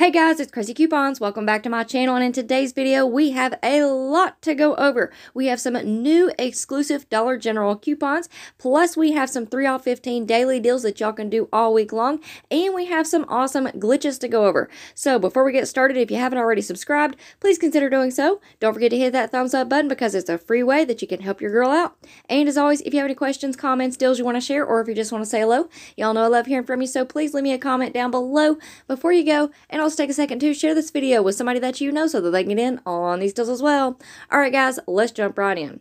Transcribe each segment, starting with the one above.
Hey guys, it's Craz-E Coupons. Welcome back to my channel, and in today's video we have a lot to go over. We have some new exclusive Dollar General coupons, plus we have some 3 off 15 daily deals that y'all can do all week long, and we have some awesome glitches to go over. So before we get started, if you haven't already subscribed, please consider doing so. Don't forget to hit that thumbs up button because it's a free way that you can help your girl out. And as always, if you have any questions, comments, deals you want to share, or if you just want to say hello, y'all know I love hearing from you, so please leave me a comment down below before you go, and also take a second to share this video with somebody that you know so that they can get in on these deals as well. Alright guys, let's jump right in.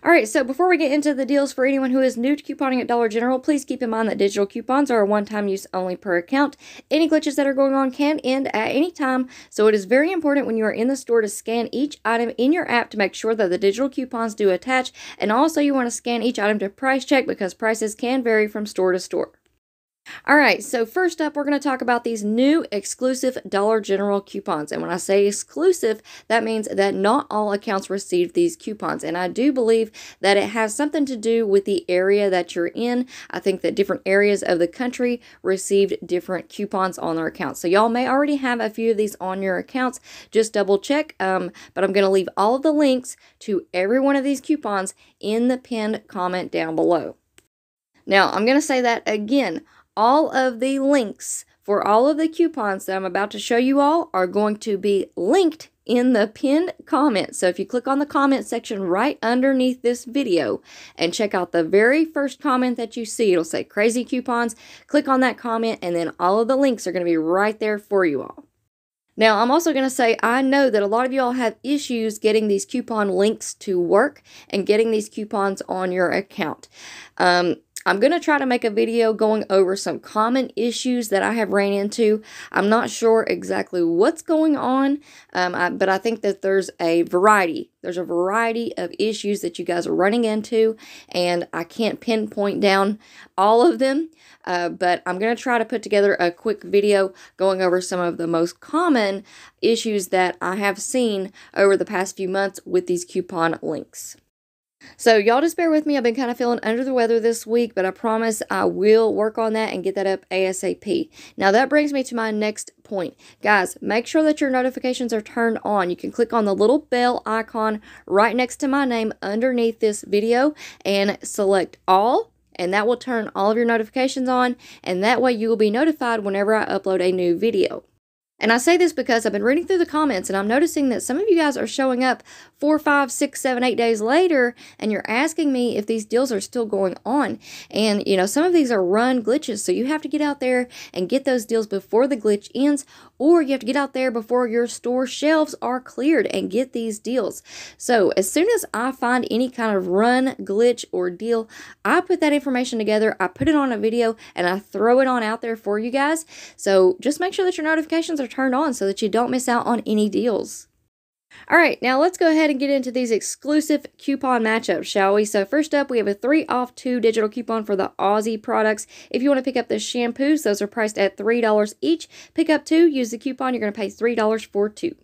Alright, so before we get into the deals, for anyone who is new to couponing at Dollar General, please keep in mind that digital coupons are a one-time use only per account. Any glitches that are going on can end at any time, so it is very important when you are in the store to scan each item in your app to make sure that the digital coupons do attach, and also you want to scan each item to price check because prices can vary from store to store. Alright, so first up, we're going to talk about these new exclusive Dollar General coupons. And when I say exclusive, that means that not all accounts receive these coupons. And I do believe that it has something to do with the area that you're in. I think that different areas of the country received different coupons on their accounts. So y'all may already have a few of these on your accounts. Just double check. But I'm going to leave all of the links to every one of these coupons in the pinned comment down below. Now, I'm going to say that again. All of the links for all of the coupons that I'm about to show you all are going to be linked in the pinned comment. So if you click on the comment section right underneath this video and check out the very first comment that you see, it'll say Craz-E Coupons. Click on that comment and then all of the links are going to be right there for you all. Now, I'm also going to say, I know that a lot of y'all have issues getting these coupon links to work and getting these coupons on your account. I'm going to try to make a video going over some common issues that I have ran into. I'm not sure exactly what's going on, but I think that there's a variety. There's a variety of issues that you guys are running into, and I can't pinpoint down all of them, but I'm going to try to put together a quick video going over some of the most common issues that I have seen over the past few months with these coupon links. So y'all just bear with me. I've been kind of feeling under the weather this week, but I promise I will work on that and get that up ASAP. Now that brings me to my next point. Guys, make sure that your notifications are turned on. You can click on the little bell icon right next to my name underneath this video and select all, and that will turn all of your notifications on, and that way you will be notified whenever I upload a new video. And I say this because I've been reading through the comments and I'm noticing that some of you guys are showing up 4, 5, 6, 7, 8 days later and you're asking me if these deals are still going on. And, you know, some of these are run glitches, so you have to get out there and get those deals before the glitch ends, or you have to get out there before your store shelves are cleared and get these deals. So as soon as I find any kind of run, glitch, or deal, I put that information together, I put it on a video, and I throw it on out there for you guys. So just make sure that your notifications are turned on so that you don't miss out on any deals. Alright, now let's go ahead and get into these exclusive coupon matchups, shall we? So first up, we have a 3 off 2 digital coupon for the Aussie products. If you want to pick up the shampoos, those are priced at $3 each. Pick up 2, use the coupon, you're going to pay $3 for 2.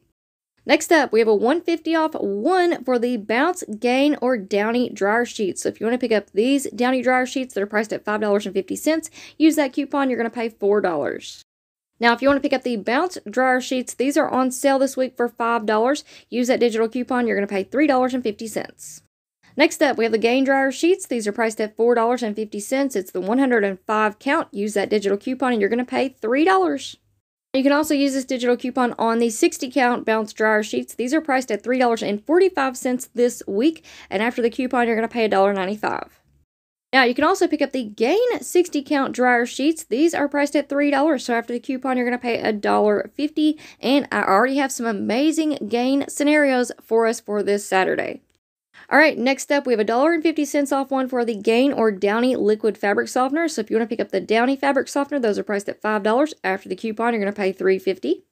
Next up, we have a 150 off 1 for the Bounce, Gain, or Downy dryer sheets. So if you want to pick up these Downy dryer sheets that are priced at $5.50, use that coupon, you're going to pay $4. Now, if you want to pick up the Bounce dryer sheets, these are on sale this week for $5. Use that digital coupon, you're going to pay $3.50. Next up, we have the Gain dryer sheets. These are priced at $4.50. It's the 105 count. Use that digital coupon, and you're going to pay $3. You can also use this digital coupon on the 60 count Bounce dryer sheets. These are priced at $3.45 this week, and after the coupon, you're going to pay $1.95. Now, you can also pick up the Gain 60 count dryer sheets. These are priced at $3, so after the coupon, you're going to pay $1.50. And I already have some amazing Gain scenarios for us for this Saturday. Alright, next up, we have $1.50 off 1 for the Gain or Downy liquid fabric softener. So if you want to pick up the Downy fabric softener, those are priced at $5. After the coupon, you're going to pay $3.50.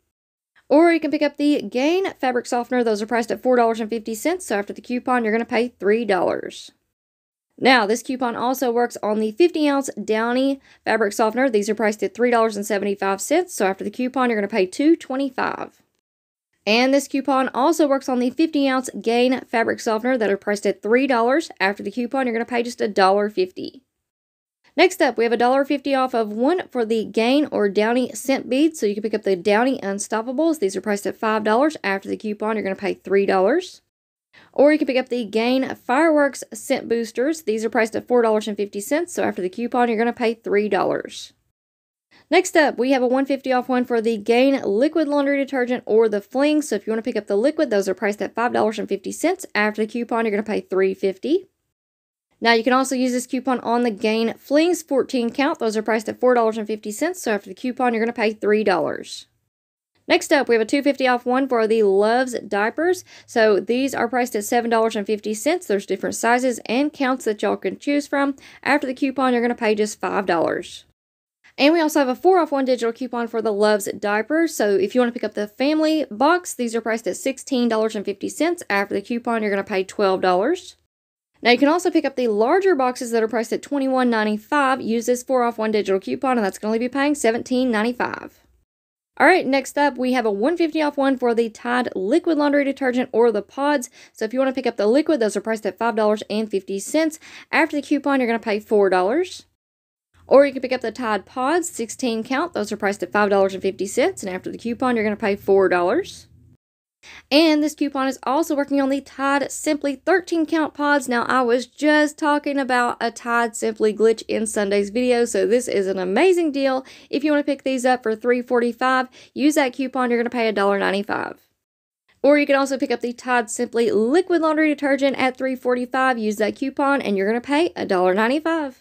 Or you can pick up the Gain fabric softener. Those are priced at $4.50. So after the coupon, you're going to pay $3. Now, this coupon also works on the 50-ounce Downy fabric softener. These are priced at $3.75, so after the coupon, you're going to pay $2.25. And this coupon also works on the 50-ounce Gain fabric softener that are priced at $3. After the coupon, you're going to pay just $1.50. Next up, we have $1.50 off of one for the Gain or Downy scent beads. So you can pick up the Downy Unstoppables. These are priced at $5. After the coupon, you're going to pay $3. Or you can pick up the Gain Fireworks Scent Boosters. These are priced at $4.50. So after the coupon, you're going to pay $3. Next up, we have a $1.50 off one for the Gain Liquid Laundry Detergent or the Fling. So if you want to pick up the liquid, those are priced at $5.50. After the coupon, you're going to pay $3.50. Now, you can also use this coupon on the Gain Flings 14 count. Those are priced at $4.50. So after the coupon, you're going to pay $3. Next up, we have a $2.50 off one for the Loves diapers. So these are priced at $7.50. There's different sizes and counts that y'all can choose from. After the coupon, you're going to pay just $5. And we also have a 4 off 1 digital coupon for the Loves diapers. So if you want to pick up the family box, these are priced at $16.50. After the coupon, you're going to pay $12. Now, you can also pick up the larger boxes that are priced at $21.95. Use this 4 off 1 digital coupon, and that's going to only be paying $17.95. All right, next up, we have a $1.50 off one for the Tide Liquid Laundry Detergent or the pods. So if you want to pick up the liquid, those are priced at $5.50. After the coupon, you're going to pay $4. Or you can pick up the Tide Pods 16 count. Those are priced at $5.50. And after the coupon, you're going to pay $4. And this coupon is also working on the Tide Simply 13 count pods. Now, I was just talking about a Tide Simply glitch in Sunday's video, so this is an amazing deal. If you want to pick these up for $3.45, use that coupon, you're going to pay $1.95. Or you can also pick up the Tide Simply Liquid Laundry Detergent at $3.45, use that coupon, and you're going to pay $1.95.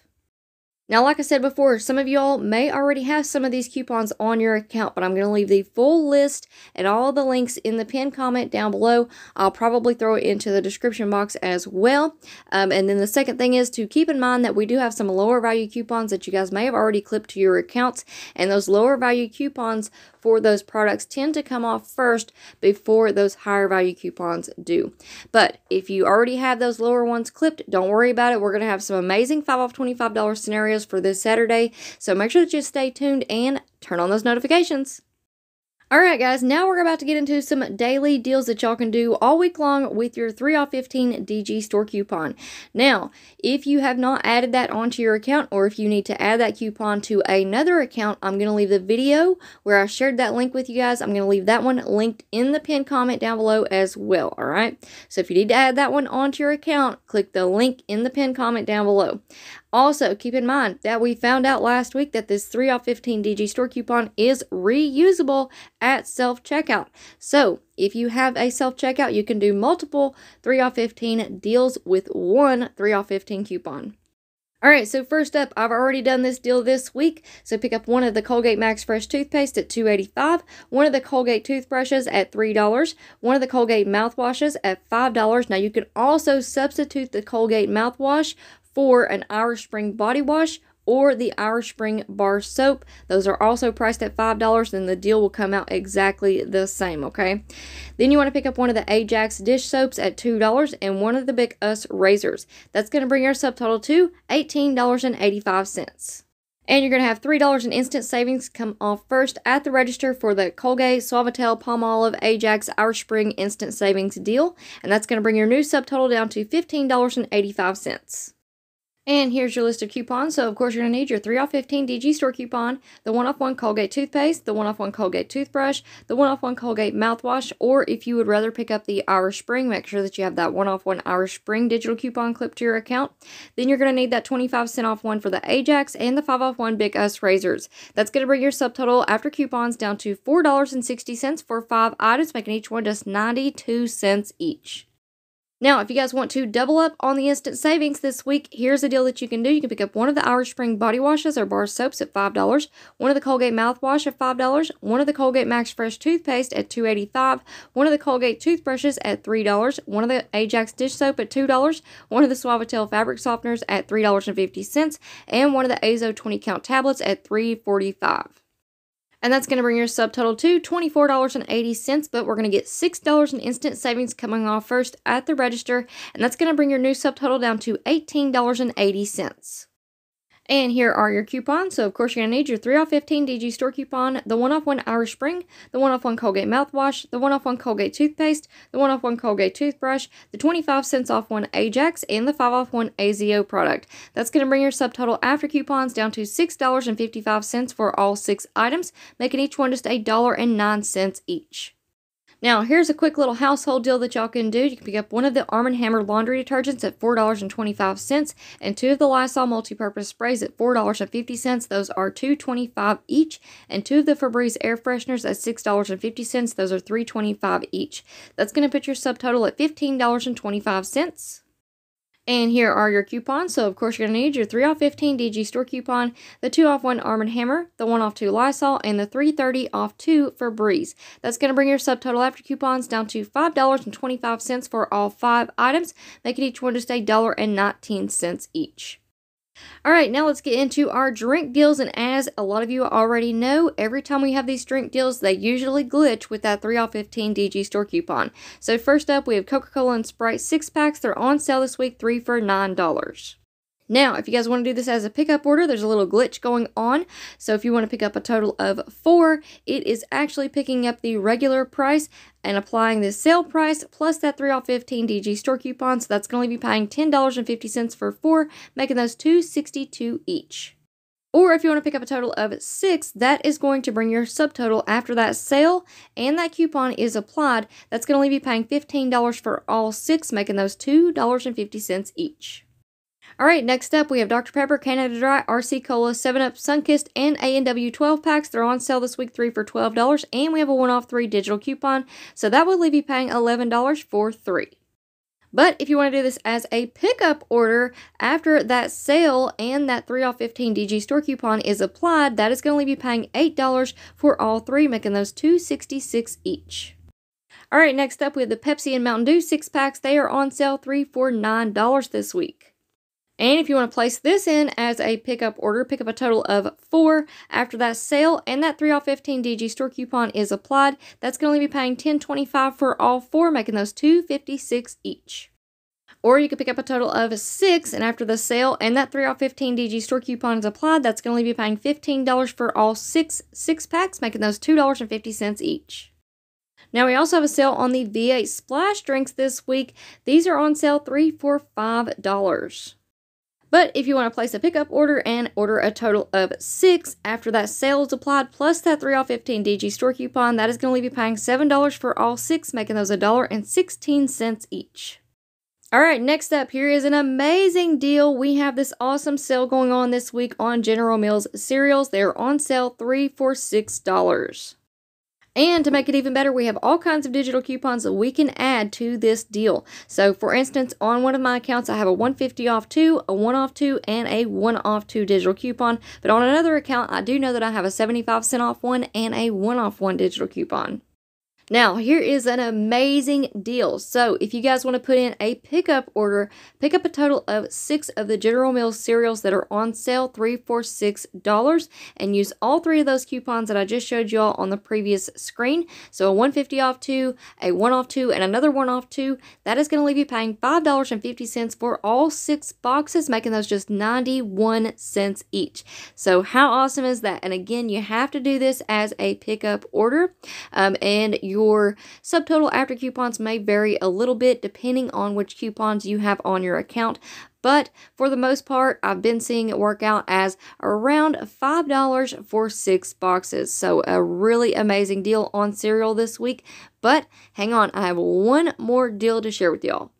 Now, like I said before, some of y'all may already have some of these coupons on your account, but I'm going to leave the full list and all the links in the pinned comment down below. I'll probably throw it into the description box as well. And then the second thing is to keep in mind that we do have some lower value coupons that you guys may have already clipped to your accounts, and those lower value coupons for those products tend to come off first before those higher value coupons do. But if you already have those lower ones clipped, don't worry about it. We're going to have some amazing 5 off $25 scenarios for this Saturday, so make sure that you stay tuned and turn on those notifications. Alright guys, now we're about to get into some daily deals that y'all can do all week long with your 3 off 15 DG store coupon. Now, if you have not added that onto your account, or if you need to add that coupon to another account, I'm going to leave the video where I shared that link with you guys. I'm going to leave that one linked in the pinned comment down below as well, alright? So if you need to add that one onto your account, click the link in the pinned comment down below. Also, keep in mind that we found out last week that this 3 off 15 DG store coupon is reusable at self-checkout. So, if you have a self-checkout, you can do multiple 3 off 15 deals with one 3 off 15 coupon. Alright, so first up, I've already done this deal this week. So pick up one of the Colgate Max Fresh toothpaste at $2.85, one of the Colgate toothbrushes at $3, one of the Colgate mouthwashes at $5. Now, you can also substitute the Colgate mouthwash for an Irish Spring body wash or the Irish Spring bar soap. Those are also priced at $5, and the deal will come out exactly the same, okay? Then you want to pick up one of the Ajax dish soaps at $2 and one of the Big Us razors. That's going to bring your subtotal to $18.85. And you're going to have $3 in instant savings come off first at the register for the Colgate, Suavitel, Palmolive, Ajax, Irish Spring instant savings deal. And that's going to bring your new subtotal down to $15.85. And here's your list of coupons. So, of course, you're going to need your 3 off 15 DG store coupon, the 1 off 1 Colgate toothpaste, the 1 off 1 Colgate toothbrush, the 1 off 1 Colgate mouthwash, or if you would rather pick up the Irish Spring, make sure that you have that 1 off 1 Irish Spring digital coupon clipped to your account. Then you're going to need that 25% off one for the Ajax and the 5 off 1 Big Us razors. That's going to bring your subtotal after coupons down to $4.60 for 5 items, making each one just 92 cents each. Now, if you guys want to double up on the instant savings this week, here's a deal that you can do. You can pick up one of the Irish Spring body washes or bar soaps at $5, one of the Colgate mouthwash at $5, one of the Colgate Max Fresh toothpaste at $2.85, one of the Colgate toothbrushes at $3, one of the Ajax dish soap at $2, one of the Suavitel fabric softeners at $3.50, and one of the Azo 20 count tablets at $3.45. And that's going to bring your subtotal to $24.80, but we're going to get $6 in instant savings coming off first at the register, and that's going to bring your new subtotal down to $18.80. And here are your coupons. So, of course, you're going to need your 3 off 15 DG store coupon, the 1 off 1 Irish Spring, the 1 off 1 Colgate mouthwash, the 1 off 1 Colgate toothpaste, the 1 off 1 Colgate toothbrush, the 25 cents off 1 Ajax, and the 5 off 1 AZO product. That's going to bring your subtotal after coupons down to $6.55 for all 6 items, making each one just $1.09 each. Now, here's a quick little household deal that y'all can do. You can pick up one of the Arm & Hammer laundry detergents at $4.25 and 2 of the Lysol multi-purpose sprays at $4.50. Those are $2.25 each. And 2 of the Febreze air fresheners at $6.50. Those are $3.25 each. That's going to put your subtotal at $15.25. And here are your coupons. So, of course, you're going to need your 3 off 15 DG store coupon, the 2 off 1 Arm & Hammer, the 1 off 2 Lysol, and the 3.30 off 2 Febreze. That's going to bring your subtotal after coupons down to $5.25 for all 5 items, making each one just $1.19 each. Alright, now let's get into our drink deals, and as a lot of you already know, every time we have these drink deals, they usually glitch with that 3 off 15 DG store coupon. So first up, we have Coca-Cola and Sprite 6-packs. They're on sale this week, 3 for $9. Now, if you guys want to do this as a pickup order, there's a little glitch going on. So if you want to pick up a total of 4, it is actually picking up the regular price and applying the sale price plus that 3 off 15 DG store coupon. So that's going to be paying $10.50 for 4, making those $2.62 each. Or if you want to pick up a total of 6, that is going to bring your subtotal after that sale and that coupon is applied. That's going to only be paying $15 for all 6, making those $2.50 each. Alright, next up we have Dr. Pepper, Canada Dry, RC Cola, 7-Up, Sunkist, and A&W 12 packs. They're on sale this week, 3 for $12, and we have a 1 off 3 digital coupon, so that would leave you paying $11 for 3. But if you want to do this as a pickup order after that sale and that 3 off 15 DG store coupon is applied, that is going to leave you paying $8 for all 3, making those $2.66 each. Alright, next up we have the Pepsi and Mountain Dew 6-packs. They are on sale, 3 for $9 this week. And if you want to place this in as a pickup order, pick up a total of 4 after that sale and that 3 off 15 DG store coupon is applied. That's going to be paying $10.25 for all 4, making those $2.56 each. Or you could pick up a total of 6 and after the sale and that 3 off 15 DG store coupon is applied, that's going to be paying $15 for all 6 6-packs, making those $2.50 each. Now, we also have a sale on the V8 Splash drinks this week. These are on sale, 3 for $5. But if you want to place a pickup order and order a total of 6 after that sale is applied, plus that 3 off 15 DG store coupon, that is going to leave you paying $7 for all 6, making those $1.16 each. Alright, next up, here is an amazing deal. We have this awesome sale going on this week on General Mills cereals. They're on sale, 3 for $6. And to make it even better, we have all kinds of digital coupons that we can add to this deal. So, for instance, on one of my accounts, I have a 150 off 2, a 1 off 2, and a 1 off 2 digital coupon. But on another account, I do know that I have a 75-cent off 1 and a 1 off 1 digital coupon. Now, here is an amazing deal. So, if you guys want to put in a pickup order, pick up a total of 6 of the General Mills cereals that are on sale, 3 for $6, and use all 3 of those coupons that I just showed y'all on the previous screen. So, a 150 off 2, a 1 off 2, and another 1 off 2. That is going to leave you paying $5.50 for all 6 boxes, making those just 91 cents each. So, how awesome is that? And again, you have to do this as a pickup order, and your subtotal after coupons may vary a little bit depending on which coupons you have on your account. But for the most part, I've been seeing it work out as around $5 for 6 boxes. So a really amazing deal on cereal this week. But hang on, I have one more deal to share with y'all.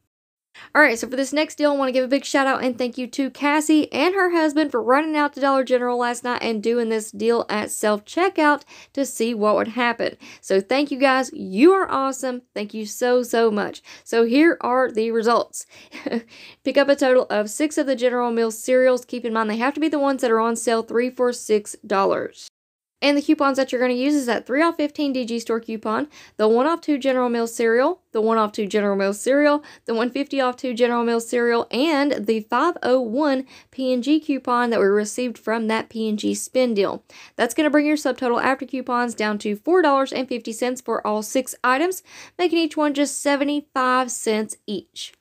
Alright, so for this next deal, I want to give a big shout out and thank you to Cassie and her husband for running out to Dollar General last night and doing this deal at self-checkout to see what would happen. So thank you guys. You are awesome. Thank you so, so much. So here are the results. Pick up a total of 6 of the General Mills cereals. Keep in mind they have to be the ones that are on sale, 3 for $6. And the coupons that you're going to use is that 3 off 15 DG store coupon, the 1 off 2 General Mills cereal, the 1 off 2 General Mills cereal, the 150 off 2 General Mills cereal, and the 501 P&G coupon that we received from that P&G spin deal. That's going to bring your subtotal after coupons down to $4.50 for all 6 items, making each one just 75 cents each.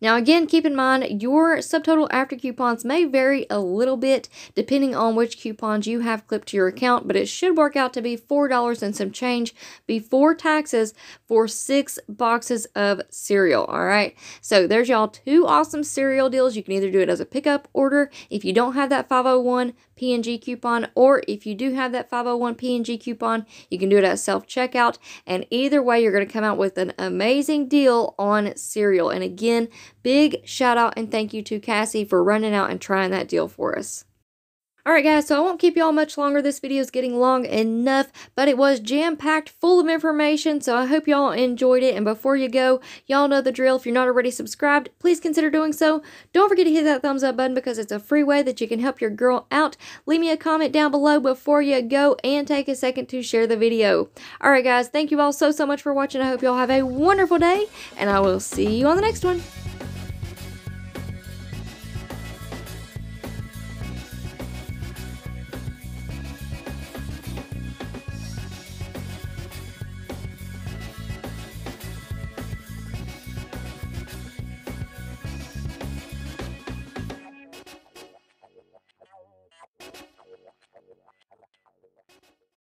Now again, keep in mind your subtotal after coupons may vary a little bit depending on which coupons you have clipped to your account, but it should work out to be $4 and some change before taxes for 6 boxes of cereal. All right, so there's y'all 2 awesome cereal deals. You can either do it as a pickup order if you don't have that 501 P&G coupon, or if you do have that 501 P&G coupon, you can do it at self-checkout, and either way you're going to come out with an amazing deal on cereal. And again, big shout out and thank you to Cassie for running out and trying that deal for us. Alright guys, so I won't keep y'all much longer. This video is getting long enough, but it was jam-packed full of information, so I hope y'all enjoyed it. And before you go, y'all know the drill. If you're not already subscribed, please consider doing so. Don't forget to hit that thumbs up button because it's a free way that you can help your girl out. Leave me a comment down below before you go and take a second to share the video. Alright guys, thank you all so much for watching. I hope y'all have a wonderful day, and I will see you on the next one.